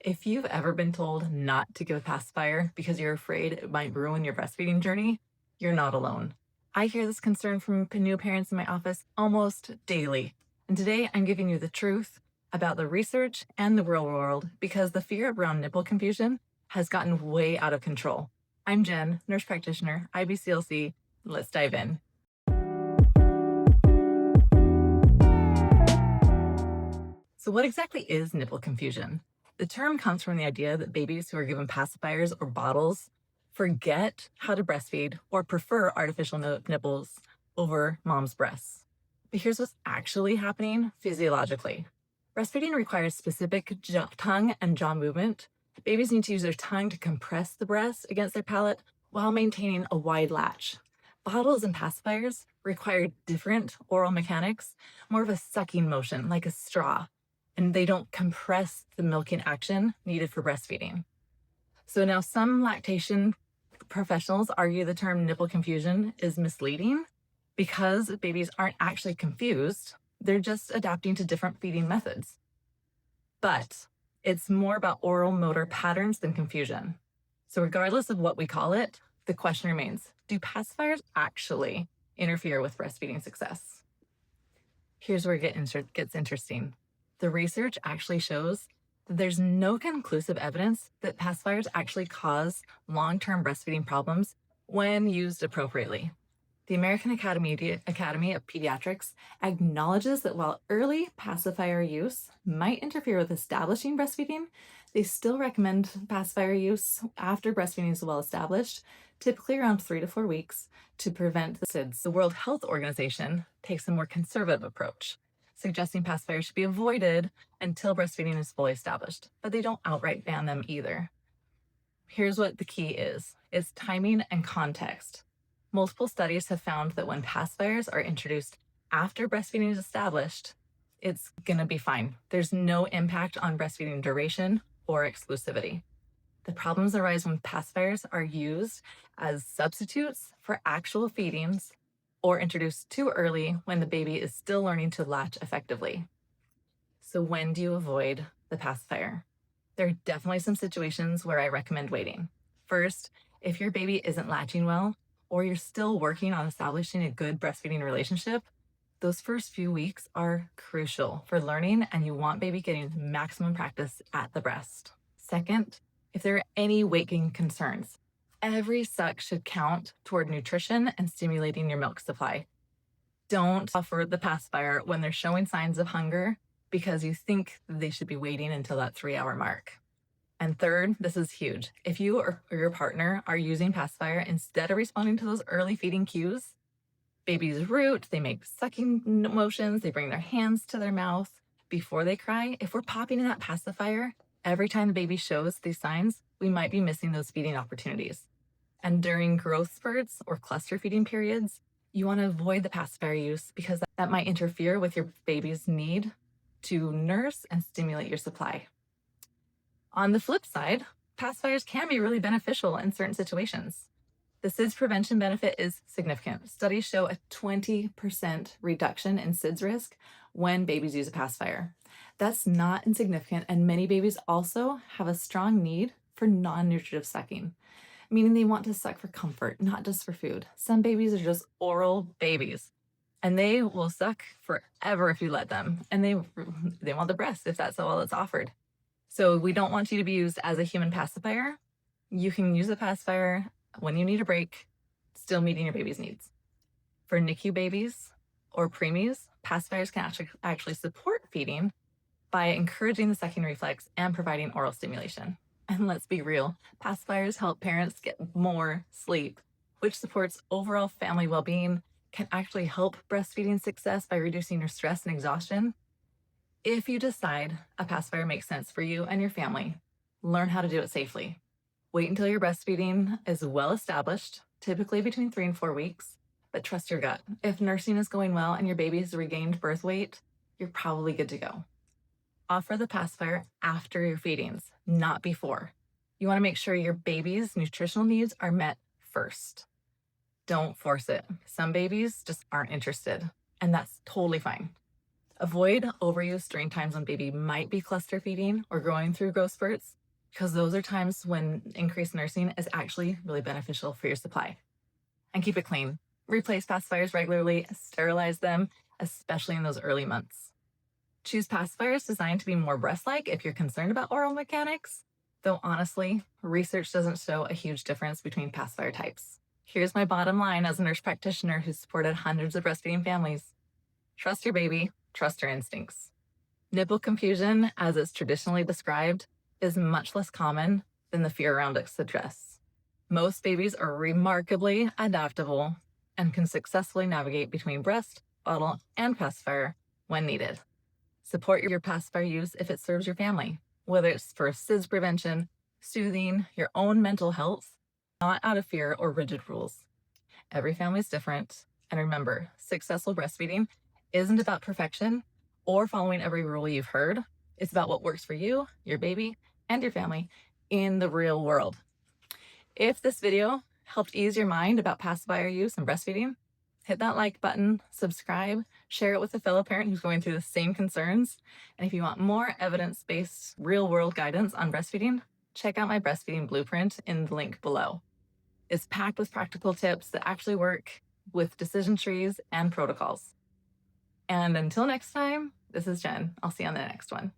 If you've ever been told not to give a pacifier because you're afraid it might ruin your breastfeeding journey, you're not alone. I hear this concern from new parents in my office almost daily. And today I'm giving you the truth about the research and the real world because the fear around nipple confusion has gotten way out of control. I'm Jen, nurse practitioner, IBCLC. Let's dive in. So what exactly is nipple confusion? The term comes from the idea that babies who are given pacifiers or bottles forget how to breastfeed or prefer artificial nipples over mom's breasts. But here's what's actually happening physiologically. Breastfeeding requires specific tongue and jaw movement. Babies need to use their tongue to compress the breast against their palate while maintaining a wide latch. Bottles and pacifiers require different oral mechanics, more of a sucking motion like a straw, and they don't compress the milking action needed for breastfeeding. So now some lactation professionals argue the term nipple confusion is misleading because babies aren't actually confused. They're just adapting to different feeding methods. But it's more about oral motor patterns than confusion. So regardless of what we call it, the question remains, do pacifiers actually interfere with breastfeeding success? Here's where it gets interesting. The research actually shows that there's no conclusive evidence that pacifiers actually cause long-term breastfeeding problems when used appropriately. The American Academy of Pediatrics acknowledges that while early pacifier use might interfere with establishing breastfeeding, they still recommend pacifier use after breastfeeding is well established, typically around 3 to 4 weeks, to prevent the SIDS. The World Health Organization takes a more conservative approach, suggesting pacifiers should be avoided until breastfeeding is fully established, but they don't outright ban them either. Here's what the key is. It's timing and context. Multiple studies have found that when pacifiers are introduced after breastfeeding is established, it's gonna be fine. There's no impact on breastfeeding duration or exclusivity. The problems arise when pacifiers are used as substitutes for actual feedings or introduced too early when the baby is still learning to latch effectively. So when do you avoid the pacifier? There are definitely some situations where I recommend waiting. First, if your baby isn't latching well, or you're still working on establishing a good breastfeeding relationship, those first few weeks are crucial for learning and you want baby getting maximum practice at the breast. Second, if there are any weight gain concerns, every suck should count toward nutrition and stimulating your milk supply. Don't offer the pacifier when they're showing signs of hunger because you think they should be waiting until that 3-hour mark. And third, this is huge. If you or your partner are using pacifier instead of responding to those early feeding cues, babies root, they make sucking motions, they bring their hands to their mouth before they cry. If we're popping in that pacifier every time the baby shows these signs, we might be missing those feeding opportunities. And during growth spurts or cluster feeding periods, you want to avoid the pacifier use because that might interfere with your baby's need to nurse and stimulate your supply. On the flip side, pacifiers can be really beneficial in certain situations. The SIDS prevention benefit is significant. Studies show a 20% reduction in SIDS risk when babies use a pacifier. That's not insignificant, and many babies also have a strong need for non-nutritive sucking, meaning they want to suck for comfort, not just for food. Some babies are just oral babies, and they will suck forever if you let them, and they want the breast if that's all that's offered. So we don't want you to be used as a human pacifier. You can use a pacifier when you need a break, still meeting your baby's needs. For NICU babies or preemies, pacifiers can actually support feeding by encouraging the sucking reflex and providing oral stimulation. And let's be real, pacifiers help parents get more sleep, which supports overall family well-being, can actually help breastfeeding success by reducing your stress and exhaustion. If you decide a pacifier makes sense for you and your family, learn how to do it safely. Wait until your breastfeeding is well established, typically between 3 and 4 weeks, but trust your gut. If nursing is going well and your baby has regained birth weight, you're probably good to go. Offer the pacifier after your feedings, not before. You want to make sure your baby's nutritional needs are met first. Don't force it. Some babies just aren't interested, and that's totally fine. Avoid overuse during times when baby might be cluster feeding or going through growth spurts, because those are times when increased nursing is actually really beneficial for your supply. And keep it clean. Replace pacifiers regularly, sterilize them, especially in those early months. Choose pacifiers designed to be more breast-like if you're concerned about oral mechanics, though honestly, research doesn't show a huge difference between pacifier types. Here's my bottom line as a nurse practitioner who's supported hundreds of breastfeeding families. Trust your baby, trust your instincts. Nipple confusion, as it's traditionally described, is much less common than the fear around it suggests. Most babies are remarkably adaptable and can successfully navigate between breast, bottle, and pacifier when needed. Support your pacifier use if it serves your family, whether it's for SIDS prevention, soothing, your own mental health, not out of fear or rigid rules. Every family is different. And remember, successful breastfeeding isn't about perfection or following every rule you've heard. It's about what works for you, your baby, and your family in the real world. If this video helped ease your mind about pacifier use and breastfeeding, hit that like button, subscribe, share it with a fellow parent who's going through the same concerns. And if you want more evidence-based real-world guidance on breastfeeding, check out my breastfeeding blueprint in the link below. It's packed with practical tips that actually work with decision trees and protocols. And until next time, this is Jen. I'll see you on the next one.